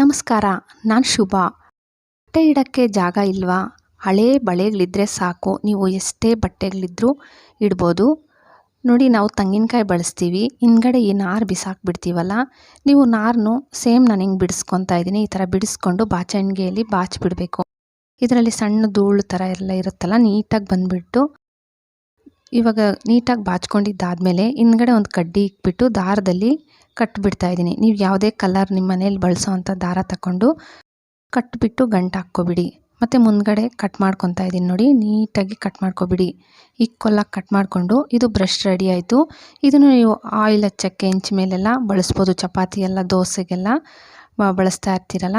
ನಮಸ್ಕಾರ, ನಾನು ಶುಭ. ಬಟ್ಟೆ ಇಡೋಕ್ಕೆ ಜಾಗ ಇಲ್ವಾ? ಹಳೇ ಬಳೆಗಳಿದ್ರೆ ಸಾಕು, ನೀವು ಎಷ್ಟೇ ಬಟ್ಟೆಗಳಿದ್ರೂ ಇಡ್ಬೋದು. ನೋಡಿ, ನಾವು ತೆಂಗಿನಕಾಯಿ ಬಳಸ್ತೀವಿ, ಹಿಂದ್ಗಡೆ ಈ ನಾರು ಬಿಸಾಕ್ಬಿಡ್ತೀವಲ್ಲ, ನೀವು ನಾರನ್ನು ಸೇಮ್ ನಾನು ಹಿಂಗೆ ಬಿಡಿಸ್ಕೊತಾ ಇದ್ದೀನಿ. ಈ ಥರ ಬಿಡಿಸ್ಕೊಂಡು ಬಾಚಣಿಗೆಯಲ್ಲಿ ಬಾಚಿಬಿಡಬೇಕು. ಇದರಲ್ಲಿ ಸಣ್ಣ ಧೂಳು ಥರ ಎಲ್ಲ ಇರುತ್ತಲ್ಲ, ನೀಟಾಗಿ ಬಂದುಬಿಟ್ಟು ಇವಾಗ ನೀಟಾಗಿ ಬಾಚ್ಕೊಂಡಿದ್ದಾದಮೇಲೆ ಹಿಂದ್ಗಡೆ ಒಂದು ಕಡ್ಡಿ ಇಕ್ಬಿಟ್ಟು ದಾರದಲ್ಲಿ ಕಟ್ಟಿಬಿಡ್ತಾ ಇದ್ದೀನಿ. ನೀವು ಯಾವುದೇ ಕಲರ್ ನಿಮ್ಮ ಮನೇಲಿ ಬಳಸೋ ಅಂಥ ದಾರ ತಗೊಂಡು ಕಟ್ಟಿಬಿಟ್ಟು ಗಂಟು ಹಾಕ್ಕೊಬಿಡಿ. ಮತ್ತು ಮುಂದ್ಗಡೆ ಕಟ್ ಮಾಡ್ಕೊತಾ ಇದ್ದೀನಿ ನೋಡಿ, ನೀಟಾಗಿ ಕಟ್ ಮಾಡ್ಕೊಬಿಡಿ. ಈಕ್ವಲಾಗಿ ಕಟ್ ಮಾಡಿಕೊಂಡು ಇದು ಬ್ರಷ್ ರೆಡಿ ಆಯಿತು. ಇದನ್ನು ನೀವು ಆಯಿಲ್ ಹಚ್ಚೋಕ್ಕೆ ಹೆಂಚು ಮೇಲೆಲ್ಲ ಬಳಸ್ಬೋದು. ಚಪಾತಿ ಎಲ್ಲ ದೋಸೆಗೆಲ್ಲ ಬಳಸ್ತಾ ಇರ್ತೀರಲ್ಲ,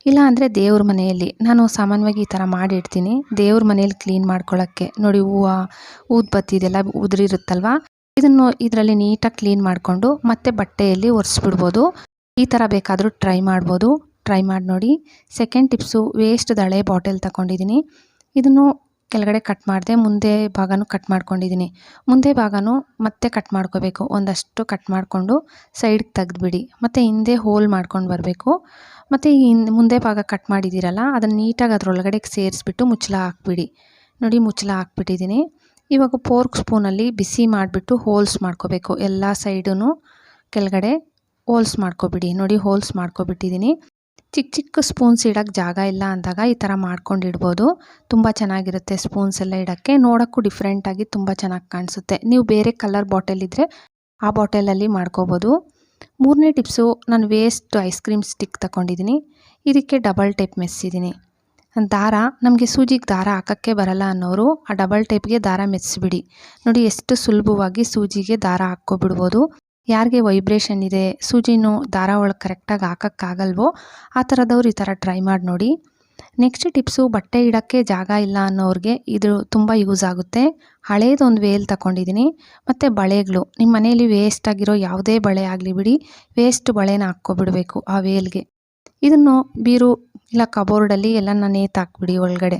ಇಲ್ಲ ಅಂದರೆ ದೇವ್ರ ಮನೆಯಲ್ಲಿ ನಾನು ಸಾಮಾನ್ಯವಾಗಿ ಈ ಥರ ಮಾಡಿಡ್ತೀನಿ. ದೇವ್ರ ಮನೇಲಿ ಕ್ಲೀನ್ ಮಾಡ್ಕೊಳ್ಳೋಕ್ಕೆ ನೋಡಿ, ಹೂವು ಊದ್ಬತ್ತಿ ಇದೆಲ್ಲ ಉದುರಿರುತ್ತಲ್ವ, ಇದನ್ನು ಇದರಲ್ಲಿ ನೀಟಾಗಿ ಕ್ಲೀನ್ ಮಾಡಿಕೊಂಡು ಮತ್ತೆ ಬಟ್ಟೆಯಲ್ಲಿ ಒರೆಸ್ಬಿಡ್ಬೋದು. ಈ ಥರ ಬೇಕಾದರೂ ಟ್ರೈ ಮಾಡ್ಬೋದು. ಟ್ರೈ ಮಾಡಿ ನೋಡಿ. ಸೆಕೆಂಡ್ ಟಿಪ್ಸು, ವೇಸ್ಟ್ ಹಳೆ ಬಾಟಲ್ ತಗೊಂಡಿದ್ದೀನಿ. ಇದನ್ನು ಕೆಳಗಡೆ ಕಟ್ ಮಾಡಿದೆ, ಮುಂದೆ ಭಾಗನೂ ಕಟ್ ಮಾಡ್ಕೊಂಡಿದ್ದೀನಿ. ಮುಂದೆ ಭಾಗನೂ ಮತ್ತೆ ಕಟ್ ಮಾಡ್ಕೋಬೇಕು. ಒಂದಷ್ಟು ಕಟ್ ಮಾಡಿಕೊಂಡು ಸೈಡ್ಗೆ ತೆಗೆದುಬಿಡಿ. ಮತ್ತು ಹಿಂದೆ ಹೋಲ್ ಮಾಡ್ಕೊಂಡು ಬರಬೇಕು. ಮತ್ತು ಈ ಮುಂದೆ ಭಾಗ ಕಟ್ ಮಾಡಿದ್ದೀರಲ್ಲ, ಅದನ್ನು ನೀಟಾಗಿ ಅದರೊಳಗಡೆ ಸೇರಿಸ್ಬಿಟ್ಟು ಮುಚ್ಚಳ ಹಾಕ್ಬಿಡಿ. ನೋಡಿ, ಮುಚ್ಚಳ ಹಾಕ್ಬಿಟ್ಟಿದ್ದೀನಿ. ಇವಾಗ ಫೋರ್ಕ್ ಸ್ಪೂನಲ್ಲಿ ಬಿಸಿ ಮಾಡಿಬಿಟ್ಟು ಹೋಲ್ಸ್ ಮಾಡ್ಕೋಬೇಕು. ಎಲ್ಲ ಸೈಡೂ ಕೆಳಗಡೆ ಹೋಲ್ಸ್ ಮಾಡ್ಕೊಬಿಡಿ. ನೋಡಿ, ಹೋಲ್ಸ್ ಮಾಡ್ಕೊಬಿಟ್ಟಿದ್ದೀನಿ. ಚಿಕ್ಕ ಚಿಕ್ಕ ಸ್ಪೂನ್ಸ್ ಇಡೋಕ್ಕೆ ಜಾಗ ಇಲ್ಲ ಅಂದಾಗ ಈ ಥರ ಮಾಡ್ಕೊಂಡು ಇಡ್ಬೋದು. ತುಂಬ ಚೆನ್ನಾಗಿರುತ್ತೆ ಸ್ಪೂನ್ಸ್ ಎಲ್ಲ ಇಡೋಕ್ಕೆ, ನೋಡೋಕ್ಕೂ ಡಿಫ್ರೆಂಟಾಗಿ ತುಂಬ ಚೆನ್ನಾಗಿ ಕಾಣಿಸುತ್ತೆ. ನೀವು ಬೇರೆ ಕಲರ್ ಬಾಟಲ್ ಇದ್ದರೆ ಆ ಬಾಟಲಲ್ಲಿ ಮಾಡ್ಕೋಬೋದು. ಮೂರನೇ ಟಿಪ್ಸು, ನಾನು ವೇಸ್ಟ್ ಐಸ್ ಕ್ರೀಮ್ ಸ್ಟಿಕ್ ತಗೊಂಡಿದ್ದೀನಿ. ಇದಕ್ಕೆ ಡಬಲ್ ಟೇಪ್ ಮೆಸ್ಸಿದ್ದೀನಿ. ದಾರ, ನಮಗೆ ಸೂಜಿಗೆ ದಾರ ಹಾಕೋಕ್ಕೆ ಬರಲ್ಲ ಅನ್ನೋರು ಆ ಡಬಲ್ ಟೇಪ್ಗೆ ದಾರ ಮೆಸ್ಸಿಬಿಡಿ. ನೋಡಿ, ಎಷ್ಟು ಸುಲಭವಾಗಿ ಸೂಜಿಗೆ ದಾರ ಹಾಕ್ಕೊಬಿಡ್ಬೋದು. ಯಾರಿಗೆ ವೈಬ್ರೇಷನ್ ಇದೆ, ಸೂಜಿನೂ ದಾರ ಒಳಗೆ ಕರೆಕ್ಟಾಗಿ ಹಾಕೋಕ್ಕಾಗಲ್ವೋ ಆ ಥರದವ್ರು ಈ ಥರ ಟ್ರೈ ಮಾಡಿ ನೋಡಿ. ನೆಕ್ಸ್ಟ್ ಟಿಪ್ಸು, ಬಟ್ಟೆ ಇಡೋಕ್ಕೆ ಜಾಗ ಇಲ್ಲ ಅನ್ನೋರಿಗೆ ಇದು ತುಂಬ ಯೂಸ್ ಆಗುತ್ತೆ. ಹಳೇದೊಂದು ವೇಲ್ ತಗೊಂಡಿದ್ದೀನಿ. ಮತ್ತು ಬಳೆಗಳು, ನಿಮ್ಮ ಮನೇಲಿ ವೇಸ್ಟ್ ಆಗಿರೋ ಯಾವುದೇ ಬಳೆ ಆಗಲಿ ಬಿಡಿ, ವೇಸ್ಟ್ ಬಳೆನ ಹಾಕ್ಕೊಬಿಡ್ಬೇಕು ಆ ವೇಲ್ಗೆ. ಇದನ್ನು ಬೀರು ಇಲ್ಲ ಕಬೋರ್ಡಲ್ಲಿ ಎಲ್ಲ ನೇತಾಕ್ಬಿಡಿ ಒಳಗಡೆ.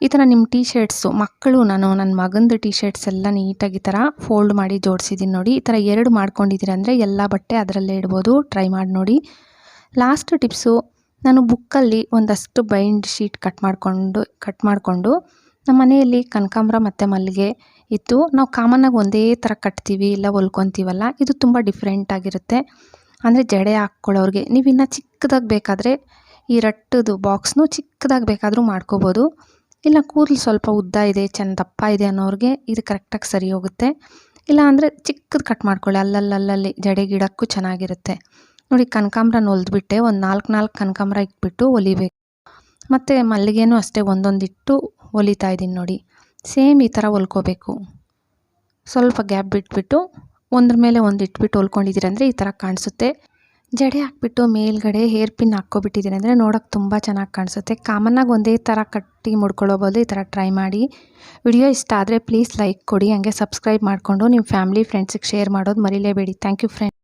ಈ ಥರ ನಿಮ್ಮ ಟೀ ಶರ್ಟ್ಸು, ಮಕ್ಕಳು, ನಾನು ನನ್ನ ಮಗಂದು ಟೀ ಶರ್ಟ್ಸ್ ಎಲ್ಲ ನೀಟಾಗಿ ಈ ಥರ ಫೋಲ್ಡ್ ಮಾಡಿ ಜೋಡಿಸಿದ್ದೀನಿ ನೋಡಿ. ಈ ಥರ 2 ಮಾಡ್ಕೊಂಡಿದ್ದೀರ ಅಂದರೆ ಎಲ್ಲ ಬಟ್ಟೆ ಅದರಲ್ಲೇ ಇಡ್ಬೋದು. ಟ್ರೈ ಮಾಡಿ ನೋಡಿ. ಲಾಸ್ಟ್ ಟಿಪ್ಸು, ನಾನು ಬುಕ್ಕಲ್ಲಿ ಒಂದಷ್ಟು ಬೈಂಡ್ ಶೀಟ್ ಕಟ್ ಮಾಡಿಕೊಂಡು ನಮ್ಮ ಮನೆಯಲ್ಲಿ ಕನಕಾಂಬರ ಮತ್ತು ಮಲ್ಲಿಗೆ ಇತ್ತು. ನಾವು ಕಾಮನ್ನಾಗಿ ಒಂದೇ ಥರ ಕಟ್ತೀವಿ ಇಲ್ಲ ಹೊಲ್ಕೊತೀವಲ್ಲ, ಇದು ತುಂಬ ಡಿಫ್ರೆಂಟಾಗಿರುತ್ತೆ. ಅಂದರೆ ಜಡೆ ಹಾಕ್ಕೊಳ್ಳೋರಿಗೆ ನೀವು ಇನ್ನೂ ಚಿಕ್ಕದಾಗಿ ಬೇಕಾದರೆ ಈ ರಟ್ಟದು ಬಾಕ್ಸ್ನು ಚಿಕ್ಕದಾಗಿ ಬೇಕಾದರೂ ಮಾಡ್ಕೋಬೋದು. ಇಲ್ಲ ಕೂದಲು ಸ್ವಲ್ಪ ಉದ್ದ ಇದೆ, ಚೆಂದ ದಪ್ಪ ಇದೆ ಅನ್ನೋರಿಗೆ ಇದು ಕರೆಕ್ಟಾಗಿ ಸರಿ ಹೋಗುತ್ತೆ. ಇಲ್ಲ ಅಂದರೆ ಚಿಕ್ಕದು ಕಟ್ ಮಾಡ್ಕೊಳ್ಳಿ, ಅಲ್ಲಲ್ಲಿ ಜಡೆಗಿಡಕ್ಕೂ ಚೆನ್ನಾಗಿರುತ್ತೆ. ನೋಡಿ, ಕನಕಾಂಬ್ರನ ಹೊಲಿದ್ಬಿಟ್ಟೆ, ಒಂದು 4 ಕನಕಾಂಬ್ರ ಇಟ್ಬಿಟ್ಟು ಹೊಲಿಬೇಕು. ಮತ್ತು ಮಲ್ಲಿಗೆನೂ ಅಷ್ಟೇ ಒಂದೊಂದಿಟ್ಟು ಹೊಲಿತಾ ಇದ್ದೀನಿ ನೋಡಿ. ಸೇಮ್ ಈ ಥರ ಹೊಲ್ಕೋಬೇಕು. ಸ್ವಲ್ಪ ಗ್ಯಾಪ್ ಬಿಟ್ಬಿಟ್ಟು ಒಂದ್ರ ಮೇಲೆ ಒಂದು ಇಟ್ಬಿಟ್ಟು ಹೊಲ್ಕೊಂಡಿದ್ದೀರಂದರೆ ಈ ಥರ ಕಾಣಿಸುತ್ತೆ. ಜಡೆ ಹಾಕ್ಬಿಟ್ಟು ಮೇಲ್ಗಡೆ ಹೇರ್ ಪಿನ್ ಹಾಕ್ಕೊಬಿಟ್ಟಿದ್ದೀನಿ ಅಂದರೆ ನೋಡೋಕ್ಕೆ ತುಂಬ ಚೆನ್ನಾಗಿ ಕಾಣಿಸುತ್ತೆ. ಕಾಮನ್ನಾಗಿ ಒಂದೇ ಥರ ಕಟ್ಟಿ ಮುಡ್ಕೊಳ್ಳೋ ಬದಲು ಈ ಥರ ಟ್ರೈ ಮಾಡಿ. ವಿಡಿಯೋ ಇಷ್ಟ ಆದರೆ ಪ್ಲೀಸ್ ಲೈಕ್ ಕೊಡಿ. ಹಾಗೆ ಸಬ್ಸ್ಕ್ರೈಬ್ ಮಾಡಿಕೊಂಡು ನಿಮ್ಮ ಫ್ಯಾಮಿಲಿ ಫ್ರೆಂಡ್ಸಿಗೆ ಶೇರ್ ಮಾಡೋದು ಮರಿಲೇಬೇಡಿ. Thank you friends.